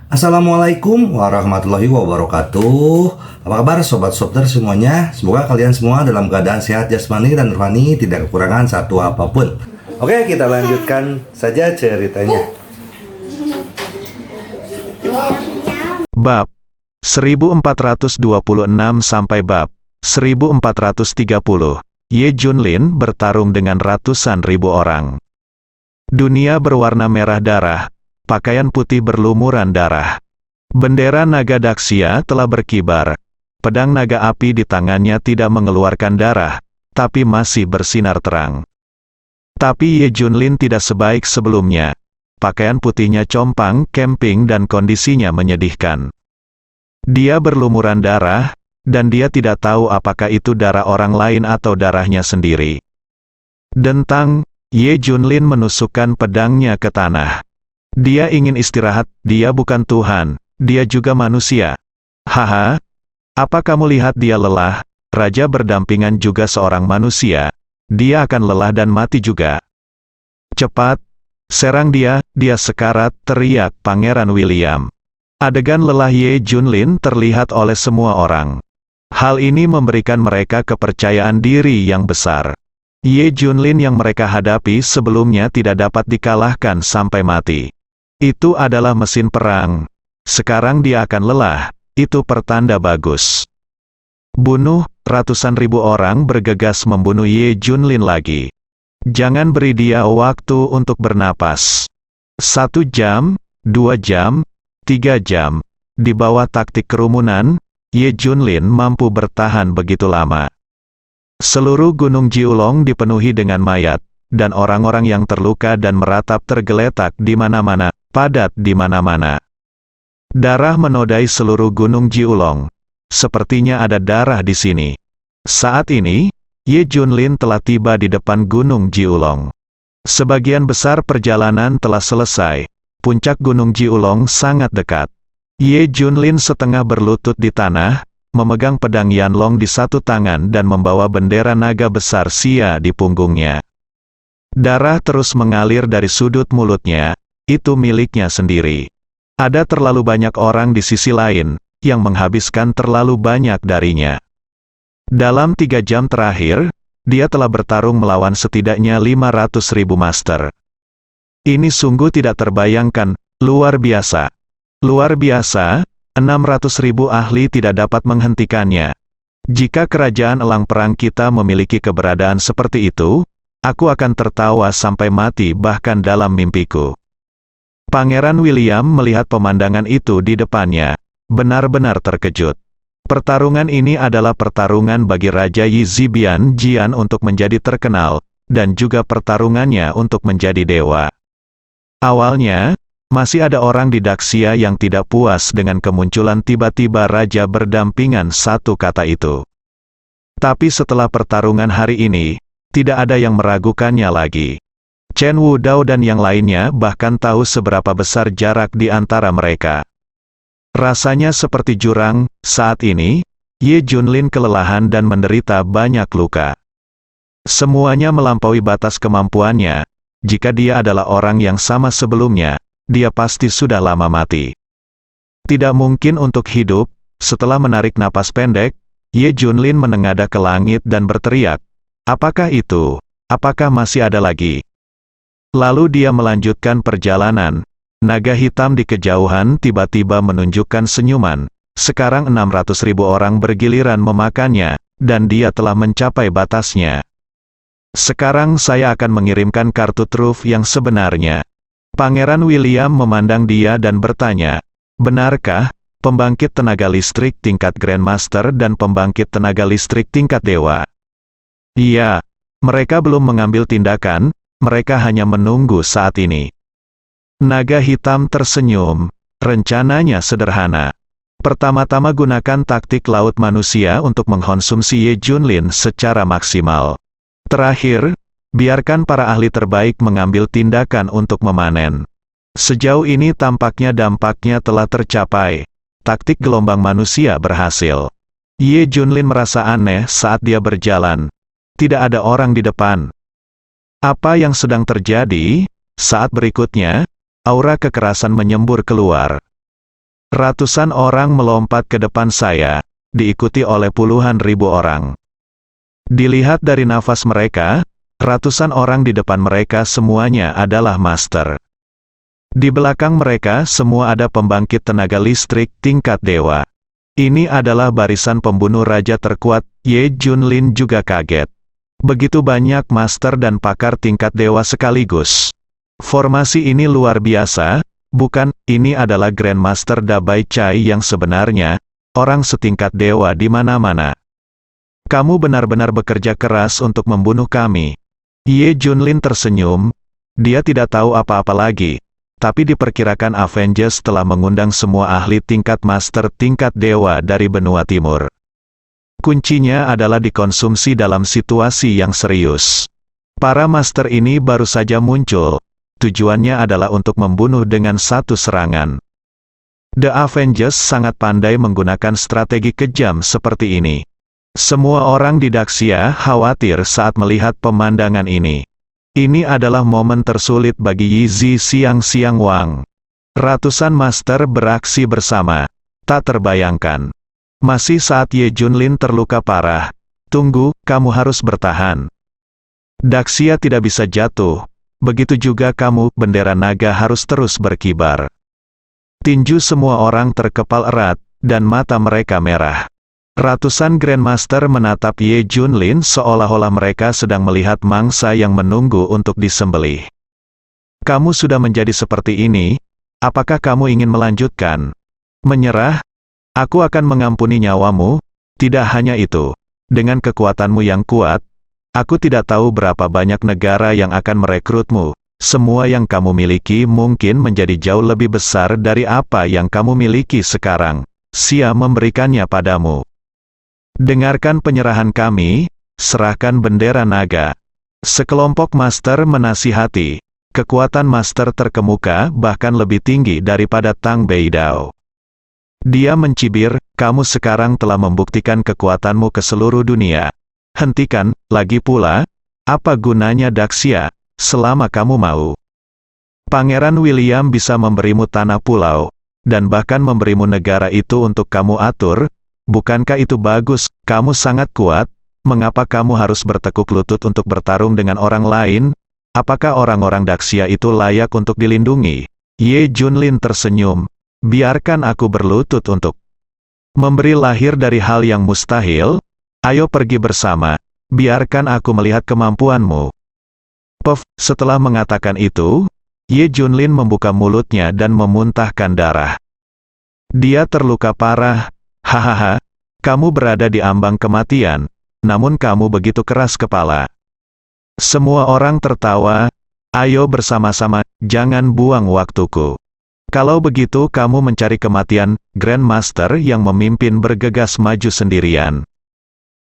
Assalamualaikum warahmatullahi wabarakatuh. Apa kabar sobat Sopter semuanya? Semoga kalian semua dalam keadaan sehat jasmani dan rohani, tidak kekurangan satu apapun. Oke, kita lanjutkan saja ceritanya. Bab 1426 sampai bab 1430. Ye Junlin bertarung dengan ratusan ribu orang. Dunia berwarna merah darah, pakaian putih berlumuran darah. Bendera naga Daksya telah berkibar. Pedang naga api di tangannya tidak mengeluarkan darah, tapi masih bersinar terang. Tapi Ye Junlin tidak sebaik sebelumnya. Pakaian putihnya compang, camping dan kondisinya menyedihkan. Dia berlumuran darah, dan dia tidak tahu apakah itu darah orang lain atau darahnya sendiri. Dentang, Ye Junlin menusukkan pedangnya ke tanah. Dia ingin istirahat, dia bukan Tuhan, dia juga manusia. Haha, apa kamu lihat dia lelah? Raja berdampingan juga seorang manusia. Dia akan lelah dan mati juga. Cepat, serang dia sekarat, teriak Pangeran William. Adegan lelah Ye Junlin terlihat oleh semua orang. Hal ini memberikan mereka kepercayaan diri yang besar. Ye Junlin yang mereka hadapi sebelumnya tidak dapat dikalahkan sampai mati. Itu adalah mesin perang. Sekarang dia akan lelah, itu pertanda bagus. Bunuh, ratusan ribu orang bergegas membunuh Ye Junlin lagi. Jangan beri dia waktu untuk bernapas. 1 jam, 2 jam, 3 jam. Di bawah taktik kerumunan, Ye Junlin mampu bertahan begitu lama. Seluruh gunung Jiulong dipenuhi dengan mayat, dan orang-orang yang terluka dan meratap tergeletak di mana-mana, padat di mana-mana. Darah menodai seluruh gunung Jiulong. Sepertinya ada darah di sini. Saat ini, Ye Junlin telah tiba di depan gunung Jiulong. Sebagian besar perjalanan telah selesai. Puncak gunung Jiulong sangat dekat. Ye Junlin setengah berlutut di tanah, memegang pedang Yanlong di satu tangan dan membawa bendera naga besar Xia di punggungnya. Darah terus mengalir dari sudut mulutnya, itu miliknya sendiri. Ada terlalu banyak orang di sisi lain, yang menghabiskan terlalu banyak darinya. Dalam 3 jam terakhir, dia telah bertarung melawan setidaknya 500.000 master. Ini sungguh tidak terbayangkan, luar biasa. Luar biasa, 600.000 ahli tidak dapat menghentikannya. Jika kerajaan elang perang kita memiliki keberadaan seperti itu, aku akan tertawa sampai mati bahkan dalam mimpiku. Pangeran William melihat pemandangan itu di depannya, benar-benar terkejut. Pertarungan ini adalah pertarungan bagi Raja Yi Zibian Jian untuk menjadi terkenal, dan juga pertarungannya untuk menjadi dewa. Awalnya, masih ada orang di Daksya yang tidak puas dengan kemunculan tiba-tiba raja berdampingan satu kata itu. Tapi setelah pertarungan hari ini, tidak ada yang meragukannya lagi. Chen Wudao dan yang lainnya bahkan tahu seberapa besar jarak di antara mereka. Rasanya seperti jurang. Saat ini, Ye Junlin kelelahan dan menderita banyak luka. Semuanya melampaui batas kemampuannya. Jika dia adalah orang yang sama sebelumnya, dia pasti sudah lama mati. Tidak mungkin untuk hidup. Setelah menarik napas pendek, Ye Junlin menengadah ke langit dan berteriak, "Apakah itu? Apakah masih ada lagi?" Lalu dia melanjutkan perjalanan. Naga hitam di kejauhan tiba-tiba menunjukkan senyuman. Sekarang 600.000 orang bergiliran memakannya, dan dia telah mencapai batasnya. Sekarang saya akan mengirimkan kartu truf yang sebenarnya. Pangeran William memandang dia dan bertanya, "Benarkah, pembangkit tenaga listrik tingkat Grandmaster dan pembangkit tenaga listrik tingkat dewa?" "Iya, mereka belum mengambil tindakan, mereka hanya menunggu saat ini." Naga hitam tersenyum, rencananya sederhana. Pertama-tama gunakan taktik laut manusia untuk mengkonsumsi Ye Junlin secara maksimal. Terakhir, biarkan para ahli terbaik mengambil tindakan untuk memanen. Sejauh ini tampaknya dampaknya telah tercapai. Taktik gelombang manusia berhasil. Ye Junlin merasa aneh saat dia berjalan. Tidak ada orang di depan. Apa yang sedang terjadi? Saat berikutnya, aura kekerasan menyembur keluar. Ratusan orang melompat ke depan saya, diikuti oleh puluhan ribu orang. Dilihat dari nafas mereka, ratusan orang di depan mereka semuanya adalah master. Di belakang mereka semua ada pembangkit tenaga listrik tingkat dewa. Ini adalah barisan pembunuh raja terkuat. Ye Junlin juga kaget. Begitu banyak master dan pakar tingkat dewa sekaligus. Formasi ini luar biasa. Bukan, ini adalah Grandmaster Dabai Chai yang sebenarnya, orang setingkat dewa di mana-mana. Kamu benar-benar bekerja keras untuk membunuh kami. Ye Junlin tersenyum. Dia tidak tahu apa-apa lagi. Tapi diperkirakan Avengers telah mengundang semua ahli tingkat master tingkat dewa dari benua timur. Kuncinya adalah dikonsumsi dalam situasi yang serius. Para master ini baru saja muncul. Tujuannya adalah untuk membunuh dengan satu serangan. The Avengers sangat pandai menggunakan strategi kejam seperti ini. Semua orang di Daxia khawatir saat melihat pemandangan ini. Ini adalah momen tersulit bagi Yi Xiang Wang. Ratusan master beraksi bersama. Tak terbayangkan. Masih saat Ye Junlin terluka parah. Tunggu, kamu harus bertahan. Daxia tidak bisa jatuh. Begitu juga kamu, bendera naga harus terus berkibar. Tinju semua orang terkepal erat, dan mata mereka merah. Ratusan Grandmaster menatap Ye Junlin seolah-olah mereka sedang melihat mangsa yang menunggu untuk disembelih. Kamu sudah menjadi seperti ini, apakah kamu ingin melanjutkan? Menyerah? Aku akan mengampuni nyawamu. Tidak hanya itu, dengan kekuatanmu yang kuat, aku tidak tahu berapa banyak negara yang akan merekrutmu. Semua yang kamu miliki mungkin menjadi jauh lebih besar dari apa yang kamu miliki sekarang. Sia memberikannya padamu. Dengarkan penyerahan kami, serahkan bendera naga. Sekelompok master menasihati. Kekuatan master terkemuka bahkan lebih tinggi daripada Tang Beidao. Dia mencibir, kamu sekarang telah membuktikan kekuatanmu ke seluruh dunia. Hentikan, lagi pula, apa gunanya Daxia, selama kamu mau. Pangeran William bisa memberimu tanah pulau, dan bahkan memberimu negara itu untuk kamu atur. Bukankah itu bagus? Kamu sangat kuat, mengapa kamu harus bertekuk lutut untuk bertarung dengan orang lain? Apakah orang-orang Daxia itu layak untuk dilindungi? Ye Junlin tersenyum. Biarkan aku berlutut untuk memberi lahir dari hal yang mustahil. Ayo pergi bersama. Biarkan aku melihat kemampuanmu. Setelah mengatakan itu, Ye Junlin membuka mulutnya dan memuntahkan darah. Dia terluka parah. Hahaha, kamu berada di ambang kematian, namun kamu begitu keras kepala. Semua orang tertawa. Ayo bersama-sama, jangan buang waktuku. Kalau begitu kamu mencari kematian. Grandmaster yang memimpin bergegas maju sendirian.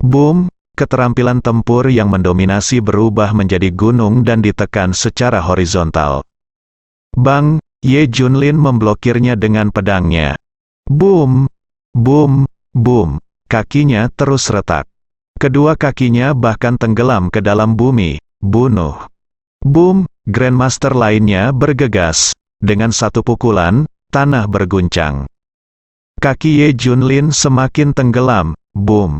Boom, keterampilan tempur yang mendominasi berubah menjadi gunung dan ditekan secara horizontal. Bang, Ye Junlin memblokirnya dengan pedangnya. Boom, boom, boom, kakinya terus retak. Kedua kakinya bahkan tenggelam ke dalam bumi. Bunuh. Boom, Grandmaster lainnya bergegas. Dengan satu pukulan, tanah berguncang. Kaki Ye Junlin semakin tenggelam. Boom.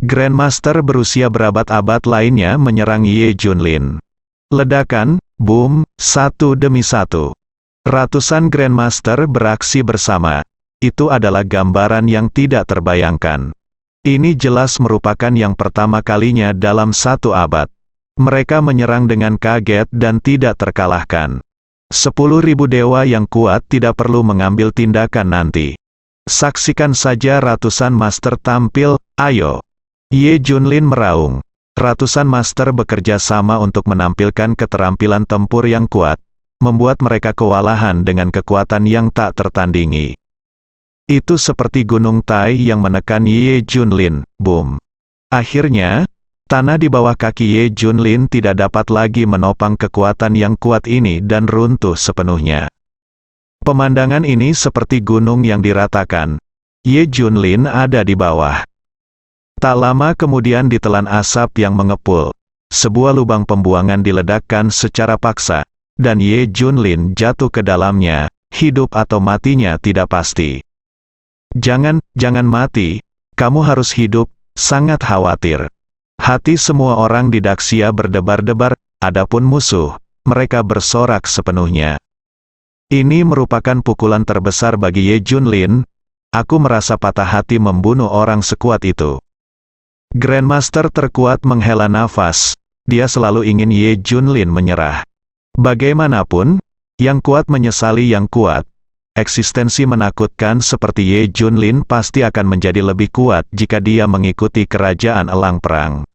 Grandmaster berusia berabad-abad lainnya menyerang Ye Junlin. Ledakan, boom, satu demi satu. Ratusan Grandmaster beraksi bersama. Itu adalah gambaran yang tidak terbayangkan. Ini jelas merupakan yang pertama kalinya dalam satu abad. Mereka menyerang dengan kaget dan tidak terkalahkan. 10.000 dewa yang kuat tidak perlu mengambil tindakan nanti. Saksikan saja ratusan master tampil, ayo. Ye Junlin meraung. Ratusan master bekerja sama untuk menampilkan keterampilan tempur yang kuat, membuat mereka kewalahan dengan kekuatan yang tak tertandingi. Itu seperti gunung Tai yang menekan Ye Junlin. Boom. Akhirnya, tanah di bawah kaki Ye Junlin tidak dapat lagi menopang kekuatan yang kuat ini dan runtuh sepenuhnya. Pemandangan ini seperti gunung yang diratakan. Ye Junlin ada di bawah. Tak lama kemudian ditelan asap yang mengepul. Sebuah lubang pembuangan diledakkan secara paksa, dan Ye Junlin jatuh ke dalamnya, hidup atau matinya tidak pasti. Jangan mati, kamu harus hidup, sangat khawatir. Hati semua orang di Daxia berdebar-debar, adapun musuh, mereka bersorak sepenuhnya. Ini merupakan pukulan terbesar bagi Ye Junlin, aku merasa patah hati membunuh orang sekuat itu. Grandmaster terkuat menghela nafas, dia selalu ingin Ye Junlin menyerah. Bagaimanapun, yang kuat menyesali yang kuat. Eksistensi menakutkan seperti Ye Junlin pasti akan menjadi lebih kuat jika dia mengikuti kerajaan elang perang.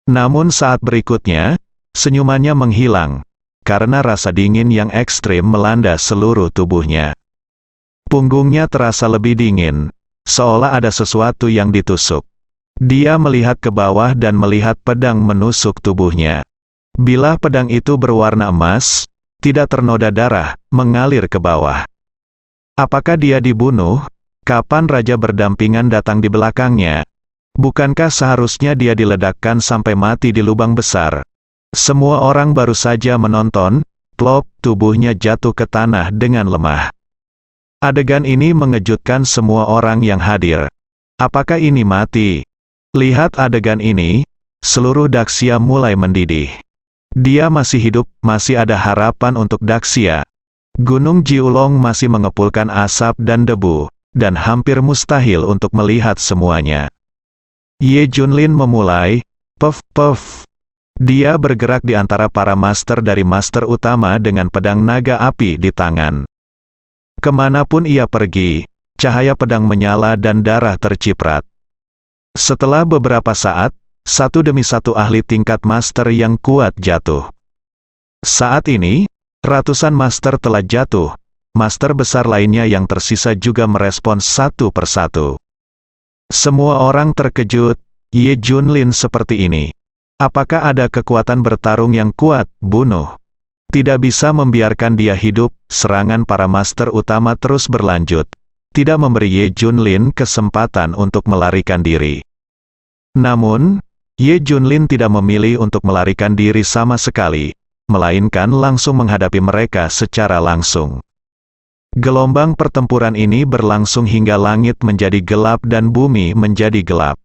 Namun saat berikutnya, senyumannya menghilang, karena rasa dingin yang ekstrim melanda seluruh tubuhnya. Punggungnya terasa lebih dingin, seolah ada sesuatu yang ditusuk. Dia melihat ke bawah dan melihat pedang menusuk tubuhnya. Bilah pedang itu berwarna emas, tidak ternoda darah, mengalir ke bawah. Apakah dia dibunuh? Kapan raja berdampingan datang di belakangnya? Bukankah seharusnya dia diledakkan sampai mati di lubang besar? Semua orang baru saja menonton, plop, tubuhnya jatuh ke tanah dengan lemah. Adegan ini mengejutkan semua orang yang hadir. Apakah ini mati? Lihat adegan ini, seluruh Daxia mulai mendidih. Dia masih hidup, masih ada harapan untuk Daxia. Gunung Jiulong masih mengepulkan asap dan debu, dan hampir mustahil untuk melihat semuanya. Ye Junlin memulai, puff. Dia bergerak di antara para master dari master utama dengan pedang naga api di tangan. Kemanapun ia pergi, cahaya pedang menyala dan darah terciprat. Setelah beberapa saat, satu demi satu ahli tingkat master yang kuat jatuh. Saat ini, ratusan master telah jatuh, master besar lainnya yang tersisa juga merespons satu persatu. Semua orang terkejut, Ye Junlin seperti ini. Apakah ada kekuatan bertarung yang kuat, bunuh? Tidak bisa membiarkan dia hidup, serangan para master utama terus berlanjut. Tidak memberi Ye Junlin kesempatan untuk melarikan diri. Namun, Ye Junlin tidak memilih untuk melarikan diri sama sekali, melainkan langsung menghadapi mereka secara langsung. Gelombang pertempuran ini berlangsung hingga langit menjadi gelap dan bumi menjadi gelap.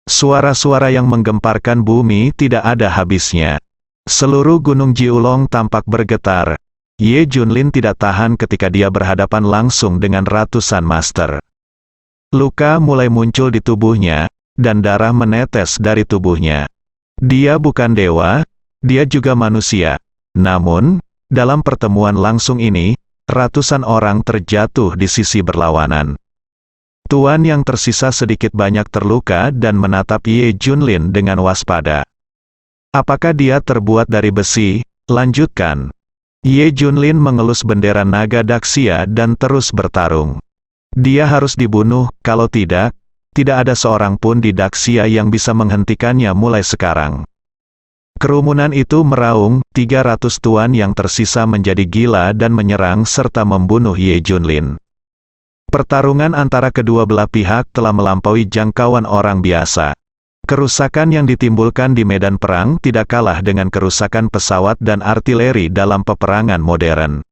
Suara-suara yang menggemparkan bumi tidak ada habisnya. Seluruh gunung Jiulong tampak bergetar. Ye Junlin tidak tahan ketika dia berhadapan langsung dengan ratusan master. Luka mulai muncul di tubuhnya, dan darah menetes dari tubuhnya. Dia bukan dewa, dia juga manusia. Namun, dalam pertemuan langsung ini, ratusan orang terjatuh di sisi berlawanan. Tuan yang tersisa sedikit banyak terluka dan menatap Ye Junlin dengan waspada. Apakah dia terbuat dari besi? Lanjutkan. Ye Junlin mengelus bendera naga Daxia dan terus bertarung. Dia harus dibunuh, kalau tidak ada seorang pun di Daxia yang bisa menghentikannya mulai sekarang. Kerumunan itu meraung, 300 tuan yang tersisa menjadi gila dan menyerang serta membunuh Ye Junlin. Pertarungan antara kedua belah pihak telah melampaui jangkauan orang biasa. Kerusakan yang ditimbulkan di medan perang tidak kalah dengan kerusakan pesawat dan artileri dalam peperangan modern.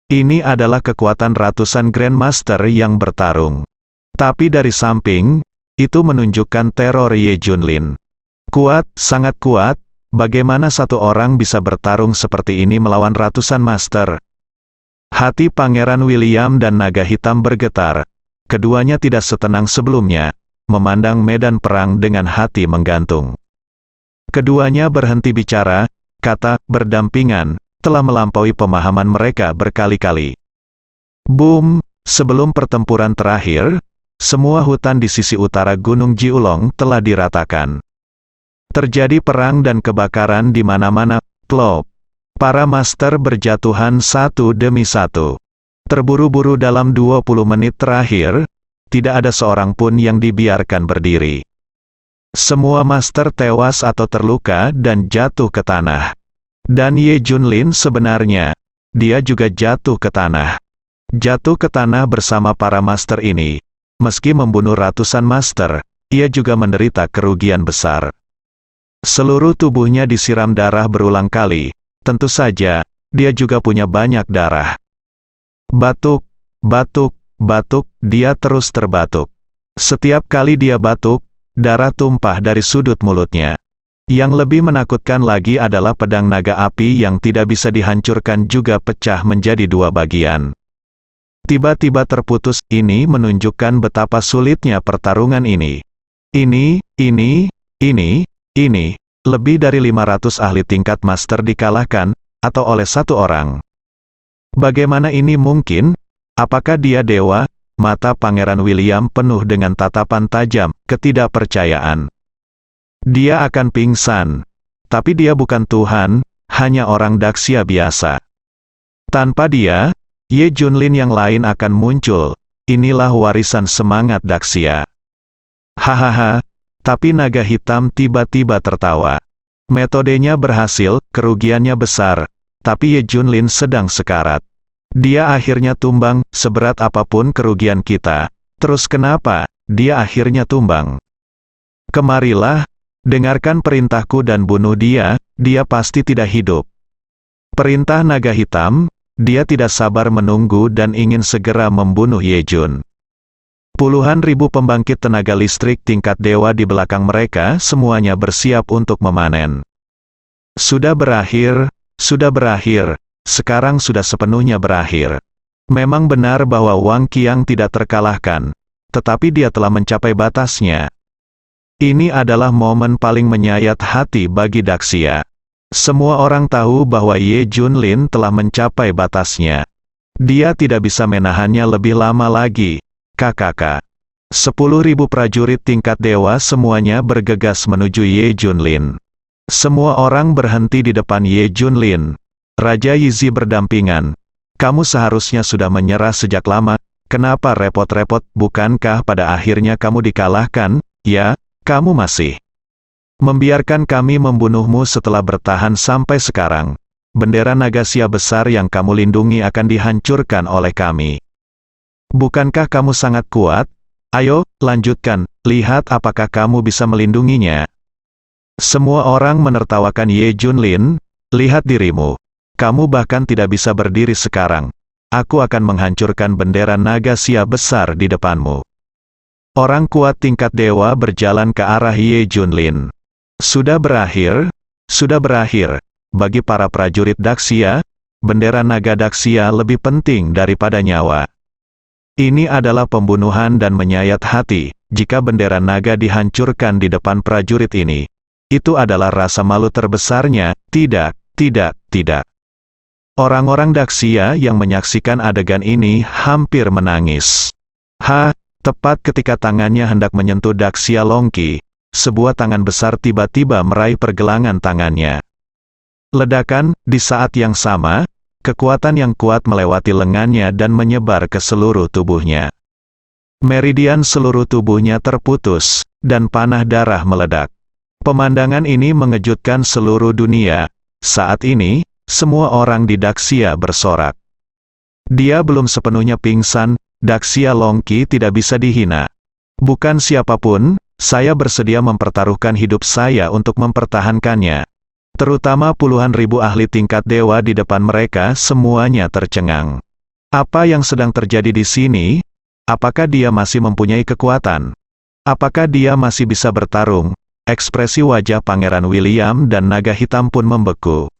Ini adalah kekuatan ratusan Grandmaster yang bertarung. Tapi dari samping, itu menunjukkan teror Ye Junlin. Kuat, sangat kuat. Bagaimana satu orang bisa bertarung seperti ini melawan ratusan master? Hati Pangeran William dan Naga Hitam bergetar. Keduanya tidak setenang sebelumnya, memandang medan perang dengan hati menggantung. Keduanya berhenti bicara, kata berdampingan telah melampaui pemahaman mereka berkali-kali. Boom, sebelum pertempuran terakhir, semua hutan di sisi utara Gunung Jiulong telah diratakan. Terjadi perang dan kebakaran di mana-mana, plop. Para master berjatuhan satu demi satu. Terburu-buru dalam 20 menit terakhir, tidak ada seorang pun yang dibiarkan berdiri. Semua master tewas atau terluka dan jatuh ke tanah. Dan Ye Junlin sebenarnya, dia juga jatuh ke tanah. Jatuh ke tanah bersama para master ini. Meski membunuh ratusan master, ia juga menderita kerugian besar. Seluruh tubuhnya disiram darah berulang kali. Tentu saja, dia juga punya banyak darah. Batuk, batuk, batuk, dia terus terbatuk. Setiap kali dia batuk, darah tumpah dari sudut mulutnya. Yang lebih menakutkan lagi adalah pedang naga api yang tidak bisa dihancurkan juga pecah menjadi 2 bagian. Tiba-tiba terputus. Ini menunjukkan betapa sulitnya pertarungan ini. Ini, lebih dari 500 ahli tingkat master dikalahkan, atau oleh 1 orang. Bagaimana ini mungkin? Apakah dia dewa? Mata Pangeran William penuh dengan tatapan tajam, ketidakpercayaan. Dia akan pingsan. Tapi dia bukan Tuhan, hanya orang Daxia biasa. Tanpa dia, Ye Junlin yang lain akan muncul. Inilah warisan semangat Daxia. Hahaha, tapi naga hitam tiba-tiba tertawa. Metodenya berhasil, kerugiannya besar. Tapi Ye Junlin sedang sekarat. Dia akhirnya tumbang, seberat apapun kerugian kita. Terus kenapa dia akhirnya tumbang? Kemarilah, dengarkan perintahku dan bunuh dia, dia pasti tidak hidup. Perintah naga hitam, dia tidak sabar menunggu dan ingin segera membunuh Ye Jun. Puluhan ribu pembangkit tenaga listrik tingkat dewa di belakang mereka semuanya bersiap untuk memanen. Sudah berakhir, sekarang sudah sepenuhnya berakhir. Memang benar bahwa Wang Qiang tidak terkalahkan, tetapi dia telah mencapai batasnya. Ini adalah momen paling menyayat hati bagi Daxia. Semua orang tahu bahwa Ye Junlin telah mencapai batasnya. Dia tidak bisa menahannya lebih lama lagi. KKK. 10.000 prajurit tingkat dewa semuanya bergegas menuju Ye Junlin. Semua orang berhenti di depan Ye Junlin. Raja Yizi berdampingan. Kamu seharusnya sudah menyerah sejak lama. Kenapa repot-repot? Bukankah pada akhirnya kamu dikalahkan? Ya. Kamu masih membiarkan kami membunuhmu setelah bertahan sampai sekarang. Bendera Nagasia besar yang kamu lindungi akan dihancurkan oleh kami. Bukankah kamu sangat kuat? Ayo, lanjutkan, lihat apakah kamu bisa melindunginya. Semua orang menertawakan Ye Junlin. Lihat dirimu. Kamu bahkan tidak bisa berdiri sekarang. Aku akan menghancurkan bendera Nagasia besar di depanmu. Orang kuat tingkat dewa berjalan ke arah Ye Junlin. Sudah berakhir. Bagi para prajurit Daxia, bendera naga Daxia lebih penting daripada nyawa. Ini adalah pembunuhan dan menyayat hati. Jika bendera naga dihancurkan di depan prajurit ini, itu adalah rasa malu terbesarnya. Tidak. Orang-orang Daxia yang menyaksikan adegan ini hampir menangis. Tepat ketika tangannya hendak menyentuh Daxia Longqi, sebuah tangan besar tiba-tiba meraih pergelangan tangannya. Ledakan, di saat yang sama, kekuatan yang kuat melewati lengannya dan menyebar ke seluruh tubuhnya. Meridian seluruh tubuhnya terputus, dan panah darah meledak. Pemandangan ini mengejutkan seluruh dunia. Saat ini, semua orang di Daxia bersorak. Dia belum sepenuhnya pingsan. Daxia Longqi tidak bisa dihina. Bukan siapapun, saya bersedia mempertaruhkan hidup saya untuk mempertahankannya. Terutama puluhan ribu ahli tingkat dewa di depan mereka semuanya tercengang. Apa yang sedang terjadi di sini? Apakah dia masih mempunyai kekuatan? Apakah dia masih bisa bertarung? Ekspresi wajah Pangeran William dan naga hitam pun membeku.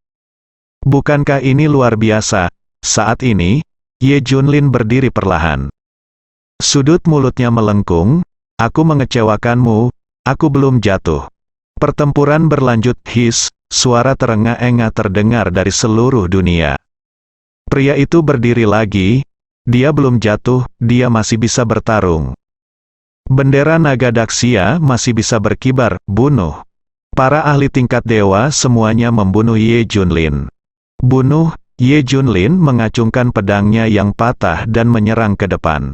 Bukankah ini luar biasa? Saat ini, Ye Junlin berdiri perlahan. Sudut mulutnya melengkung. Aku mengecewakanmu, aku belum jatuh. Pertempuran berlanjut. Suara terengah-engah terdengar dari seluruh dunia. Pria itu berdiri lagi. Dia belum jatuh, dia masih bisa bertarung. Bendera naga Daxia masih bisa berkibar. Bunuh. Para ahli tingkat dewa semuanya membunuh Ye Junlin. Bunuh. Ye Junlin mengacungkan pedangnya yang patah dan menyerang ke depan.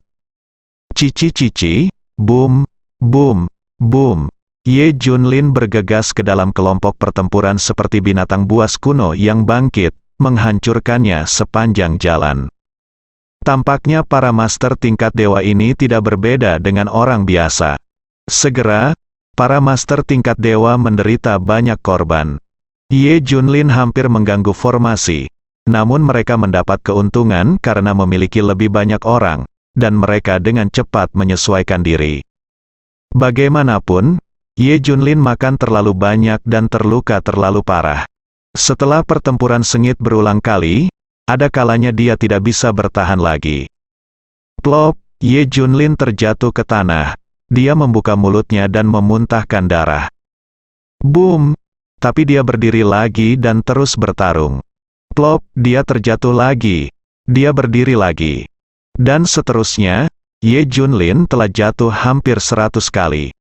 Cici-cici, boom, boom, boom. Ye Junlin bergegas ke dalam kelompok pertempuran seperti binatang buas kuno yang bangkit, menghancurkannya sepanjang jalan. Tampaknya para master tingkat dewa ini tidak berbeda dengan orang biasa. Segera, para master tingkat dewa menderita banyak korban. Ye Junlin hampir mengganggu formasi. Namun mereka mendapat keuntungan karena memiliki lebih banyak orang. dan mereka dengan cepat menyesuaikan diri. Bagaimanapun, Ye Junlin makan terlalu banyak dan terluka terlalu parah. Setelah pertempuran sengit berulang kali, ada kalanya dia tidak bisa bertahan lagi. Plop, Ye Junlin terjatuh ke tanah. Dia membuka mulutnya dan memuntahkan darah. Boom! Tapi dia berdiri lagi dan terus bertarung. Plop, dia terjatuh lagi. Dia berdiri lagi. Dan seterusnya, Ye Junlin telah jatuh hampir 100 kali.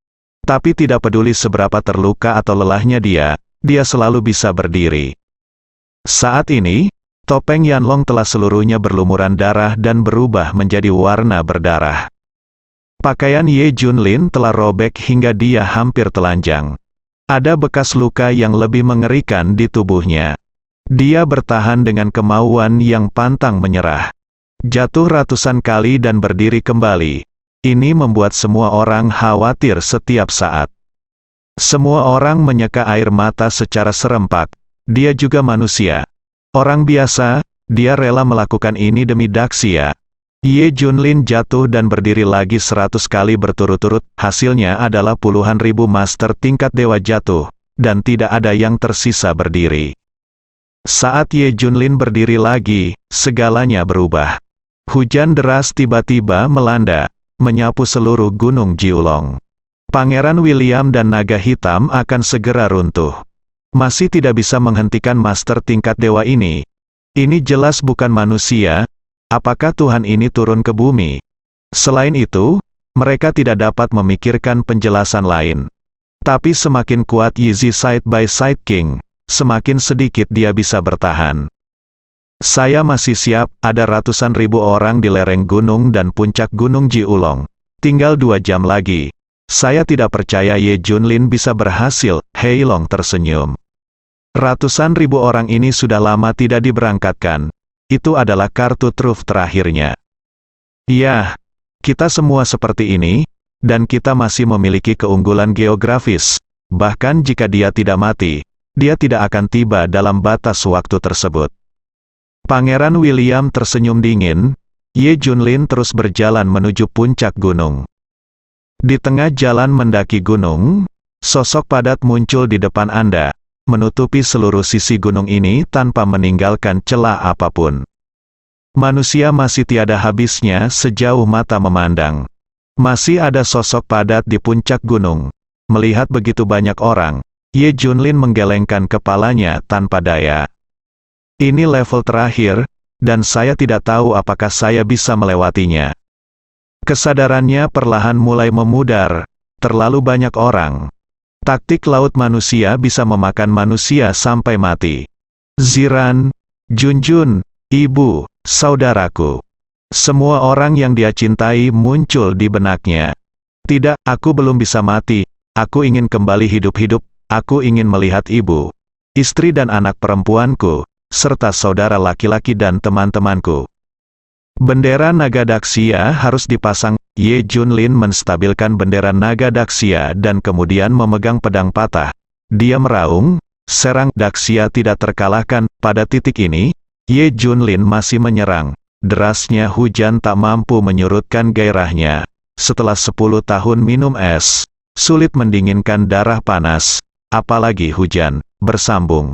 Tapi tidak peduli seberapa terluka atau lelahnya dia selalu bisa berdiri. Saat ini, topeng Yanlong telah seluruhnya berlumuran darah dan berubah menjadi warna berdarah. Pakaian Ye Junlin telah robek hingga dia hampir telanjang. Ada bekas luka yang lebih mengerikan di tubuhnya. Dia bertahan dengan kemauan yang pantang menyerah. Jatuh ratusan kali dan berdiri kembali. Ini membuat semua orang khawatir setiap saat. Semua orang menyeka air mata secara serempak. Dia juga manusia. Orang biasa, dia rela melakukan ini demi Daxia. Ye Junlin jatuh dan berdiri lagi 100 kali berturut-turut. Hasilnya adalah puluhan ribu master tingkat dewa jatuh, dan tidak ada yang tersisa berdiri. Saat Ye Junlin berdiri lagi, segalanya berubah. Hujan deras tiba-tiba melanda, menyapu seluruh gunung Jiulong. Pangeran William dan naga hitam akan segera runtuh. Masih tidak bisa menghentikan master tingkat dewa ini. Ini jelas bukan manusia. Apakah Tuhan ini turun ke bumi? Selain itu, mereka tidak dapat memikirkan penjelasan lain. Tapi semakin kuat Yizi Side by Side King, semakin sedikit dia bisa bertahan. Saya masih siap, ada ratusan ribu orang di lereng gunung dan puncak gunung Jiulong. Tinggal 2 jam lagi. Saya tidak percaya Ye Junlin bisa berhasil, Hei Long tersenyum. Ratusan ribu orang ini sudah lama tidak diberangkatkan. Itu adalah kartu truf terakhirnya. Ya, kita semua seperti ini, dan kita masih memiliki keunggulan geografis. Bahkan jika dia tidak mati, dia tidak akan tiba dalam batas waktu tersebut. Pangeran William tersenyum dingin. Ye Junlin terus berjalan menuju puncak gunung. Di tengah jalan mendaki gunung, sosok padat muncul di depan Anda, menutupi seluruh sisi gunung ini tanpa meninggalkan celah apapun. Manusia masih tiada habisnya sejauh mata memandang. Masih ada sosok padat di puncak gunung. Melihat begitu banyak orang, Ye Junlin menggelengkan kepalanya tanpa daya. Ini level terakhir, dan saya tidak tahu apakah saya bisa melewatinya. Kesadarannya perlahan mulai memudar. Terlalu banyak orang. Taktik laut manusia bisa memakan manusia sampai mati. Ziran, Junjun, ibu, saudaraku. Semua orang yang dia cintai muncul di benaknya. Tidak, aku belum bisa mati. Aku ingin kembali hidup-hidup. Aku ingin melihat ibu, istri dan anak perempuanku, serta saudara laki-laki dan teman-temanku. Bendera naga Daxia harus dipasang. Ye Junlin menstabilkan bendera naga Daxia dan kemudian memegang pedang patah. Dia meraung, serang. Daxia tidak terkalahkan. Pada titik ini, Ye Junlin masih menyerang. Derasnya hujan tak mampu menyurutkan gairahnya. Setelah 10 tahun minum es, sulit mendinginkan darah panas, apalagi hujan bersambung.